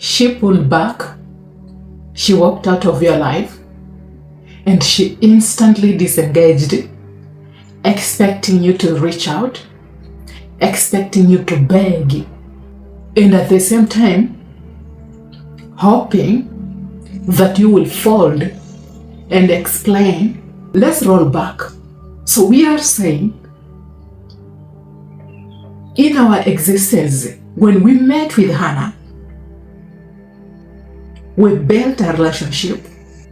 She pulled back, she walked out of your life, and she instantly disengaged, expecting you to reach out, expecting you to beg, and at the same time, hoping that you will fold and explain. Let's roll back. So we are saying, in our existence, when we met with Hannah, we built a relationship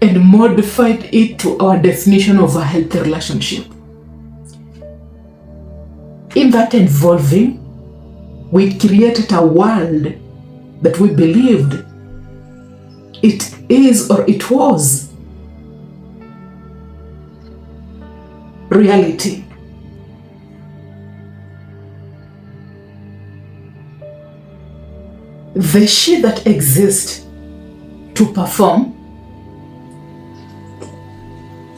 and modified it to our definition of a healthy relationship. In that involving, we created a world that we believed it is or it was reality. The she that exists to perform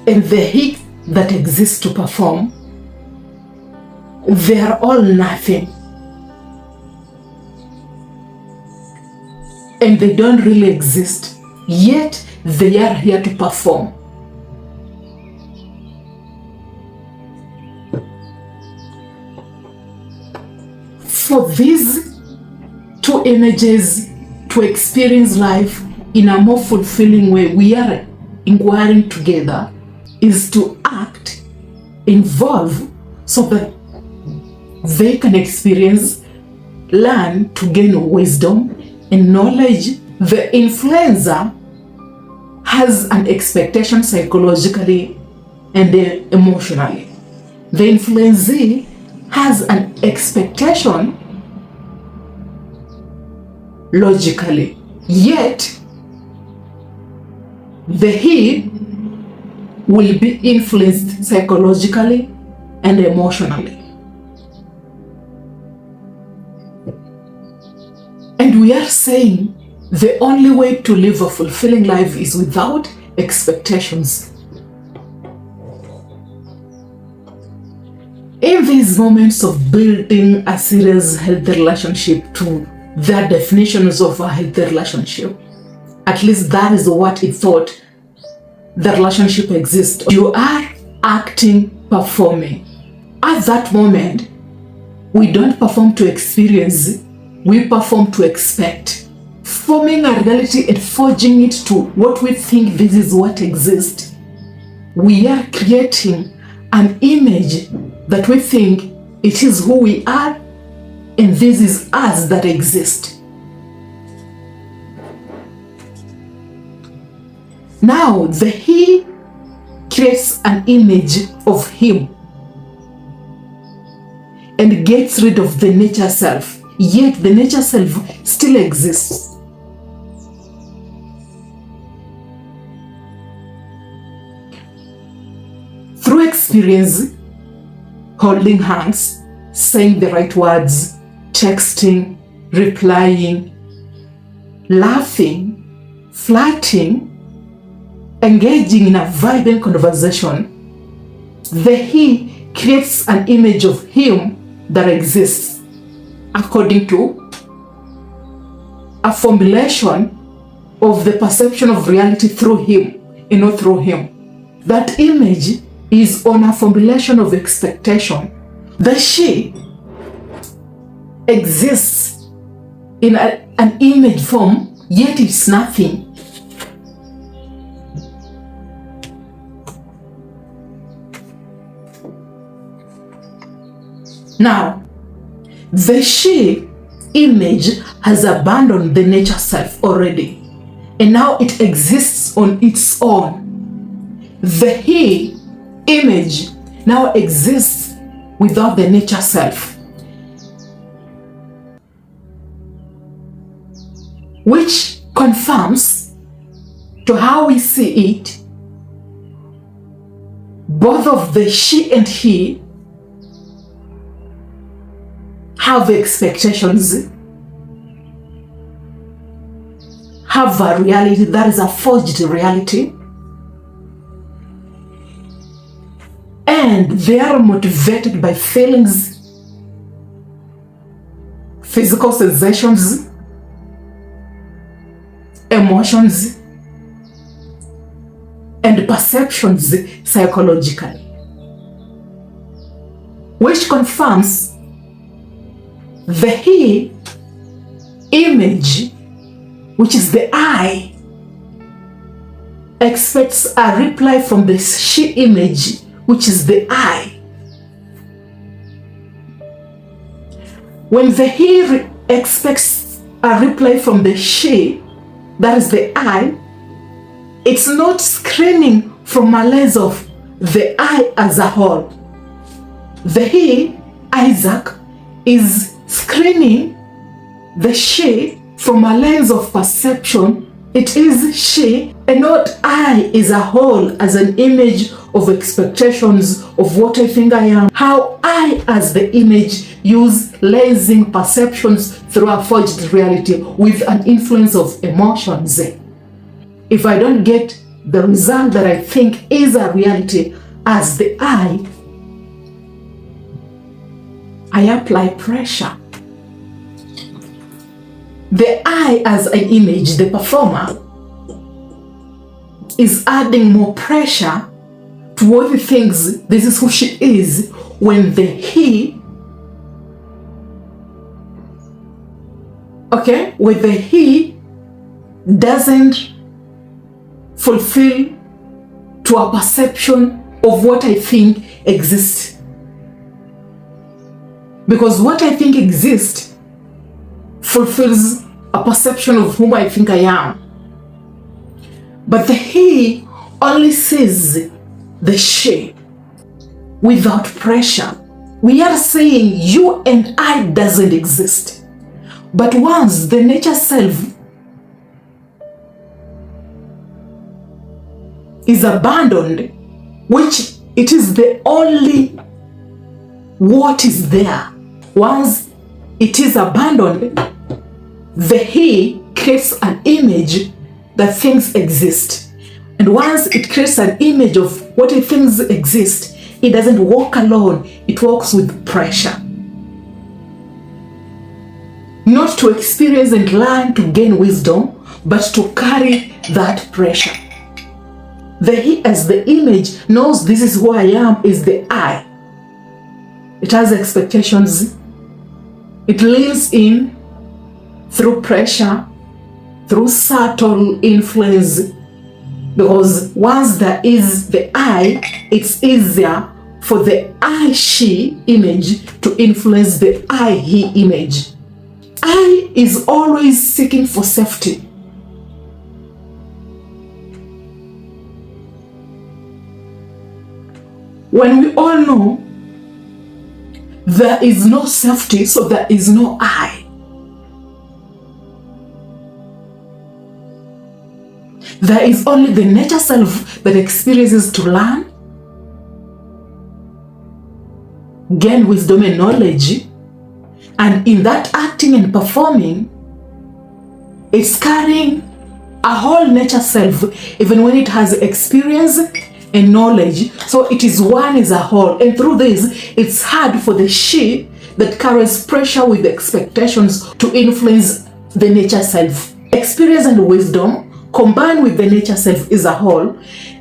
and the he that exists to perform, they are all nothing. And they don't really exist, yet they are here to perform. For these two images to experience life in a more fulfilling way, we are inquiring together is to act, involve, so that they can experience, learn to gain wisdom and knowledge. The influencer has an expectation psychologically and emotionally. The influencee has an expectation logically, yet the he will be influenced psychologically and emotionally. And we are saying the only way to live a fulfilling life is without expectations. In these moments of building a serious healthy relationship to their definitions of a healthy relationship, at least that is what it thought the relationship exists. You are acting, performing. At that moment, we don't perform to experience, we perform to expect. Forming a reality and forging it to what we think this is what exists. We are creating an image that we think it is who we are and this is us that exist. Now the he creates an image of him and gets rid of the nature self, yet the nature self still exists. Through experience, holding hands, saying the right words, texting, replying, laughing, flirting, engaging in a vibrant conversation, the he creates an image of him that exists according to a formulation of the perception of reality through him and not through him. That image is on a formulation of expectation. The she exists in an image form, yet it's nothing. Now, the she image has abandoned the nature self already, and now it exists on its own. The he image now exists without the nature self, which confirms to how we see it. Both of the she and he have expectations, have a reality that is a forged reality, and they are motivated by feelings, physical sensations, emotions, and perceptions psychologically, which confirms the he image, which is the I, expects a reply from the she image, which is the I. When the he expects a reply from the she, that is the I, it's not screening from a lens of the I as a whole. The he, Isaac, is screening the she from a lens of perception. It is she and not I as a whole, as an image of expectations of what I think I am. How I as the image use lensing perceptions through a forged reality with an influence of emotions. If I don't get the result that I think is a reality as the I apply pressure. The I as an image, the performer, is adding more pressure to what he thinks this is who she is, when the he, when the he doesn't fulfill to a perception of what I think exists. Because what I think exists fulfills a perception of whom I think I am. But the he only sees the she without pressure. We are saying you and I doesn't exist. But once the nature self is abandoned, which it is the only what is there. Once it is abandoned, the he creates an image that things exist. And once it creates an image of what it thinks exist, it doesn't walk alone, it walks with pressure. Not to experience and learn to gain wisdom, but to carry that pressure. The he as the image knows this is who I am, is the I. It has expectations. It leans in through pressure, through subtle influence, because once there is the I, it's easier for the I-she image to influence the I-he image. I is always seeking for safety. When we all know there is no safety, so there is no I. There is only the nature self that experiences to learn, gain wisdom and knowledge, and in that acting and performing, it's carrying a whole nature self, even when it has experience and knowledge. So it is one as a whole, and through this, it's hard for the she that carries pressure with expectations to influence the nature self. Experience and wisdom combined with the nature self as a whole,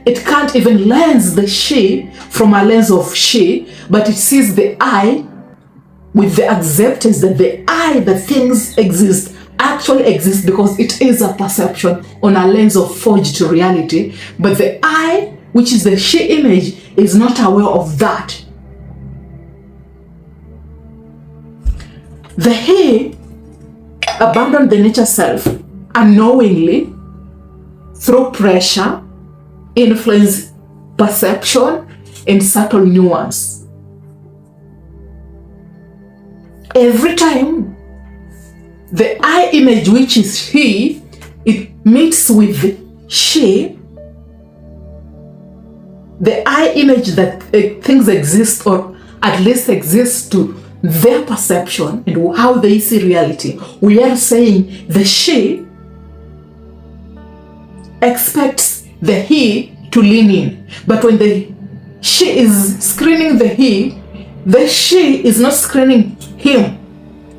it can't even lens the she from a lens of she, but it sees the I with the acceptance that the I, that things exist, actually exist, because it is a perception on a lens of forged reality. But the I, which is the she image, is not aware of that. The he abandoned the nature self unknowingly through pressure, influence, perception, and subtle nuance. Every time the I image, which is he, it meets with she, the I image that things exist, or at least exist to their perception and how they see reality, we are saying the she expects the he to lean in. But when the she is screening the she is not screening him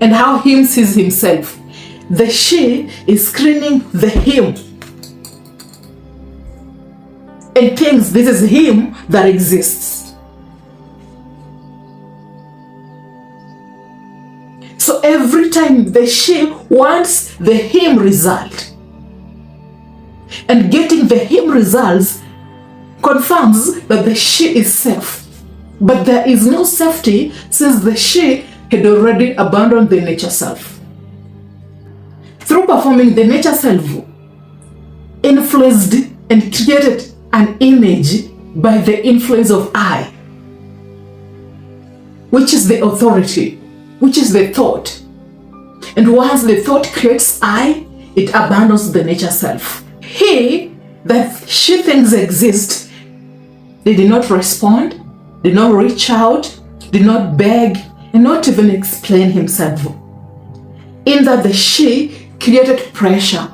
and how him sees himself. the she is screening the him and thinks this is him that exists. So every time the she wants the him result, and getting the him results confirms that the she is safe. But there is no safety since the she had already abandoned the nature self. Through performing the nature self, influenced and created an image by the influence of I, which is the authority, which is the thought. And once the thought creates I, it abandons the nature self. He that she thinks exists, they did not respond, did not reach out, did not beg, and not even explain himself. In that the she created pressure.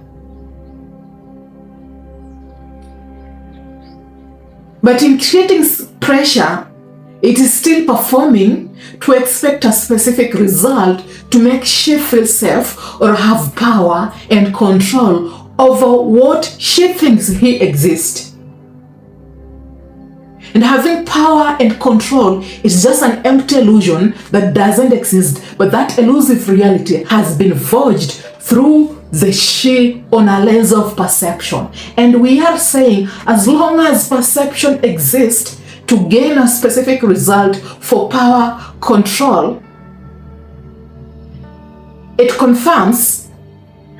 But in creating pressure, it is still performing to expect a specific result to make she feel safe or have power and control over what she thinks he exists. And having power and control is just an empty illusion that doesn't exist, but that elusive reality has been forged through the she on a lens of perception. And we are saying as long as perception exists to gain a specific result for power control, it confirms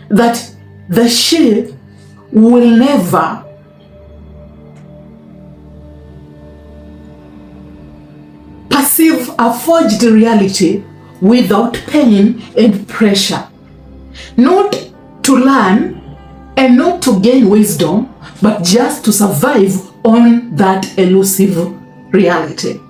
that the she will never perceive a forged reality without pain and pressure. Not to learn and not to gain wisdom, but just to survive on that elusive reality.